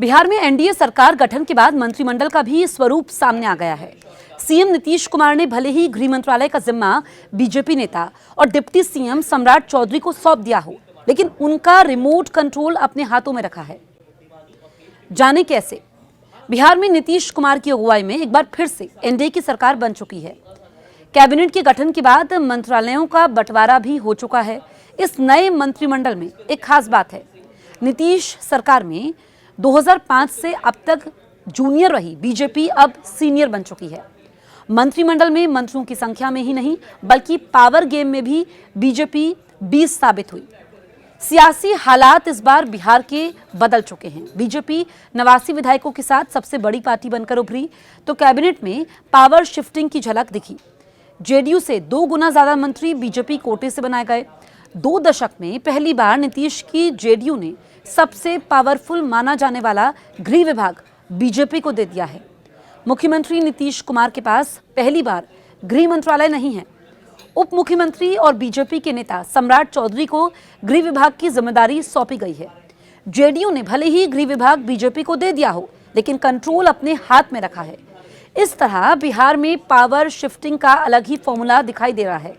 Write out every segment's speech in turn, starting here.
बिहार में एनडीए सरकार गठन के बाद मंत्रिमंडल का भी स्वरूप सामने आ गया है। सीएम नीतीश कुमार ने भले ही गृह मंत्रालय का जिम्मा बीजेपी नेता और डिप्टी सीएम सम्राट चौधरी को सौंप दिया हो, लेकिन उनका रिमोट कंट्रोल अपने हाथों में रखा है। जाने कैसे? बिहार में नीतीश कुमार की अगुवाई में एक बार फिर से एनडीए की सरकार बन चुकी है। कैबिनेट के गठन के बाद मंत्रालयों का बंटवारा भी हो चुका है। इस नए मंत्रिमंडल में एक खास बात है, नीतीश सरकार में 2005 से अब तक जूनियर रही बीजेपी अब सीनियर बन चुकी है। मंत्रिमंडल में मंत्रियों की संख्या में ही नहीं बल्कि पावर गेम में भी बीजेपी 20 साबित हुई। सियासी हालात इस बार बिहार के बदल चुके हैं। बीजेपी 89 विधायकों के साथ सबसे बड़ी पार्टी बनकर उभरी तो कैबिनेट में पावर शिफ्टिंग की झलक दिखी। जेडीयू से 2 गुना ज्यादा मंत्री बीजेपी कोटे से बनाए गए। 2 दशक में पहली बार नीतीश की जेडीयू ने सबसे पावरफुल माना जाने वाला गृह विभाग बीजेपी को दे दिया है। मुख्यमंत्री नीतीश कुमार के पास पहली बार गृह मंत्रालय नहीं है। उप मुख्यमंत्री और बीजेपी के नेता सम्राट चौधरी को गृह विभाग की जिम्मेदारी सौंपी गई है। जेडीयू ने भले ही गृह विभाग बीजेपी को दे दिया हो, लेकिन कंट्रोल अपने हाथ में रखा है। इस तरह बिहार में पावर शिफ्टिंग का अलग ही फॉर्मूला दिखाई दे रहा है।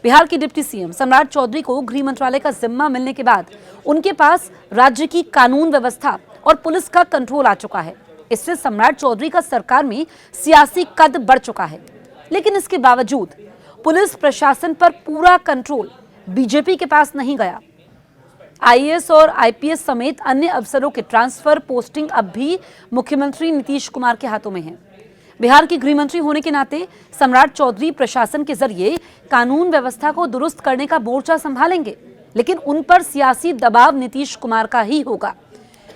बिहार के डिप्टी सीएम सम्राट चौधरी को गृह मंत्रालय का जिम्मा मिलने के बाद उनके पास राज्य की कानून व्यवस्था और पुलिस का कंट्रोल आ चुका है। इससे सम्राट चौधरी का सरकार में सियासी कद बढ़ चुका है। लेकिन इसके बावजूद पुलिस प्रशासन पर पूरा कंट्रोल बीजेपी के पास नहीं गया। आईएएस और आईपीएस समेत अन्य अफसरों के ट्रांसफर पोस्टिंग अब भी मुख्यमंत्री नीतीश कुमार के हाथों में है। बिहार के गृह मंत्री होने के नाते सम्राट चौधरी प्रशासन के जरिए कानून व्यवस्था को दुरुस्त करने का मोर्चा संभालेंगे, लेकिन उन पर सियासी दबाव नीतीश कुमार का ही होगा।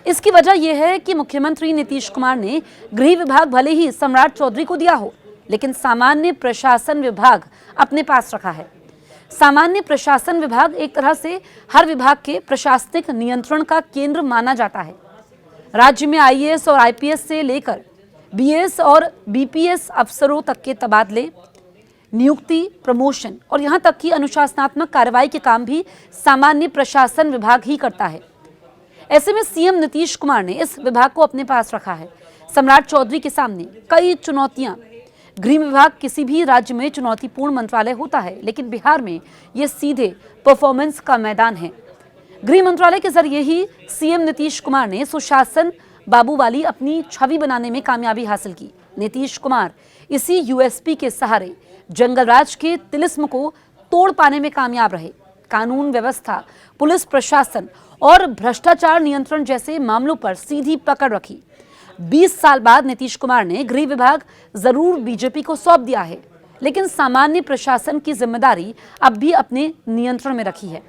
इसकी वजह यह है कि मुख्यमंत्री नीतीश कुमार ने गृह विभाग भले ही सम्राट चौधरी को दिया हो, लेकिन सामान्य प्रशासन विभाग अपने पास रखा है। सामान्य प्रशासन विभाग एक तरह से हर विभाग के प्रशासनिक नियंत्रण का केंद्र माना जाता है। राज्य में आईएएस और आईपीएस से लेकर बीएस और बीपीएस अफसरों तक के तबादले, नियुक्ति, प्रमोशन और यहां तक कि अनुशासनात्मक कार्रवाई के काम भी सामान्य प्रशासन विभाग ही करता है। ऐसे में सीएम नीतीश कुमार ने इस विभाग को अपने पास रखा है। सम्राट चौधरी के सामने कई चुनौतियां। गृह विभाग किसी भी राज्य में चुनौतीपूर्ण मंत्रालय होता है, लेकिन बिहार में यह सीधे परफॉर्मेंस का मैदान है। गृह मंत्रालय के जरिए ही सीएम नीतीश कुमार ने सुशासन बाबू वाली अपनी छवि बनाने में कामयाबी हासिल की। नीतीश कुमार इसी यूएसपी के सहारे जंगलराज के तिलिस्म को तोड़ पाने में कामयाब रहे। कानून व्यवस्था, पुलिस प्रशासन और भ्रष्टाचार नियंत्रण जैसे मामलों पर सीधी पकड़ रखी। 20 साल बाद नीतीश कुमार ने गृह विभाग जरूर बीजेपी को सौंप दिया है, लेकिन सामान्य प्रशासन की जिम्मेदारी अब भी अपने नियंत्रण में रखी है।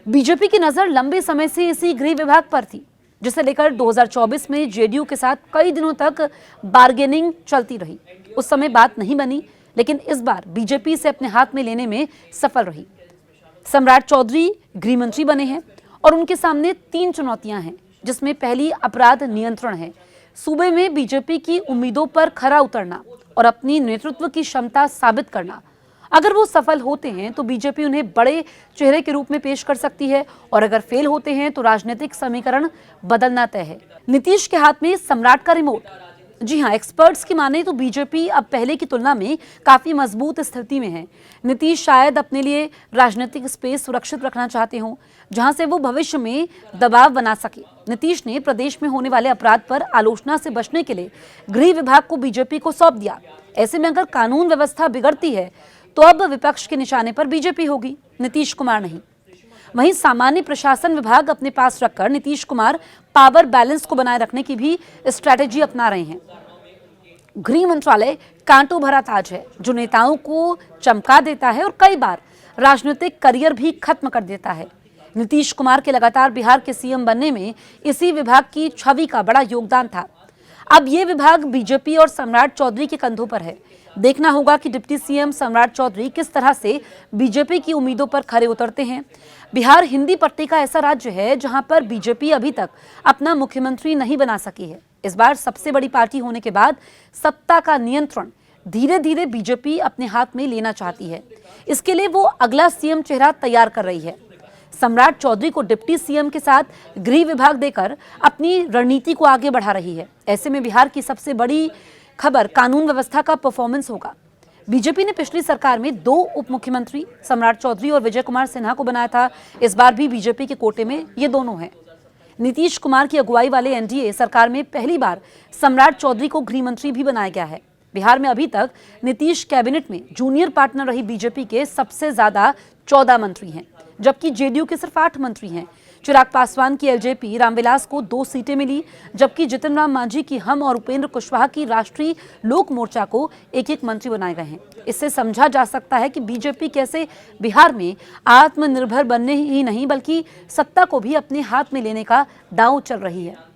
बीजेपी की नजर लंबे समय से इसी गृह विभाग पर थी, जिसे लेकर 2024 में जेडीयू के साथ कई दिनों तक बार्गेनिंग चलती रही। उस समय बात नहीं बनी, लेकिन इस बार बीजेपी से अपने हाथ में लेने में सफल रही। सम्राट चौधरी गृह मंत्री बने हैं और उनके सामने 3 चुनौतियां हैं, जिसमें पहली अपराध नियंत्रण है। सूबे में बीजेपी की उम्मीदों पर खरा उतरना और अपनी नेतृत्व की क्षमता साबित करना। अगर वो सफल होते हैं तो बीजेपी उन्हें बड़े चेहरे के रूप में पेश कर सकती है, और अगर फेल होते हैं तो राजनीतिक समीकरण बदलना तय है। नीतीश के हाथ में सम्राट का रिमोट। जी हां, एक्सपर्ट्स की माने तो बीजेपी अब पहले की तुलना में काफी मजबूत स्थिति में है। नीतीश शायद अपने लिए राजनीतिक स्पेस सुरक्षित रखना चाहते हों, जहां से वो भविष्य में दबाव बना सके। नीतीश ने प्रदेश में होने वाले अपराध पर आलोचना से बचने के लिए गृह विभाग को बीजेपी को सौंप दिया। ऐसे में अगर कानून व्यवस्था बिगड़ती है तो अब विपक्ष के निशाने पर बीजेपी होगी, नीतीश कुमार नहीं। वहीं सामान्य प्रशासन विभाग अपने पास रखकर नीतीश कुमार पावर बैलेंस को बनाए रखने की भी स्ट्रैटेजी अपना रहे हैं। गृह मंत्रालय कांटों भरा ताज है, जो नेताओं को चमका देता है और कई बार राजनीतिक करियर भी खत्म कर देता है। नीतीश कुमार के लगातार बिहार के सीएम बनने में इसी विभाग की छवि का बड़ा योगदान था। अब ये विभाग बीजेपी और सम्राट चौधरी के कंधों पर है। देखना होगा कि डिप्टी सीएम सम्राट चौधरी किस तरह से बीजेपी की उम्मीदों पर खरे उतरते हैं। बिहार हिंदी पट्टी का ऐसा राज्य है जहां पर बीजेपी अभी तक अपना मुख्यमंत्री नहीं बना सकी है। इस बार सबसे बड़ी पार्टी होने के बाद सत्ता का नियंत्रण धीरे धीरे बीजेपी अपने हाथ में लेना चाहती है। इसके लिए वो अगला सीएम चेहरा तैयार कर रही है। सम्राट चौधरी को डिप्टी सीएम के साथ गृह विभाग देकर अपनी रणनीति को आगे बढ़ा रही है। ऐसे में बिहार की सबसे बड़ी खबर कानून व्यवस्था का परफॉर्मेंस होगा। बीजेपी ने पिछली सरकार में 2 उप मुख्यमंत्री सम्राट चौधरी और विजय कुमार सिन्हा को बनाया था। इस बार भी बीजेपी के कोटे में ये दोनों हैं। नीतीश कुमार की अगुवाई वाले एनडीए सरकार में पहली बार सम्राट चौधरी को गृह मंत्री भी बनाया गया है। बिहार में अभी तक नीतीश कैबिनेट में जूनियर पार्टनर रही बीजेपी के सबसे ज्यादा 14 मंत्री हैं, जबकि जेडीयू के सिर्फ 8 मंत्री हैं। चिराग पासवान की एलजेपी रामविलास को 2 सीटें मिली, जबकि जितिन राम मांझी की हम और उपेंद्र कुशवाहा की राष्ट्रीय लोक मोर्चा को 1-1 मंत्री बनाए गए हैं। इससे समझा जा सकता है कि बीजेपी कैसे बिहार में आत्मनिर्भर बनने ही नहीं बल्कि सत्ता को भी अपने हाथ में लेने का दांव चल रही है।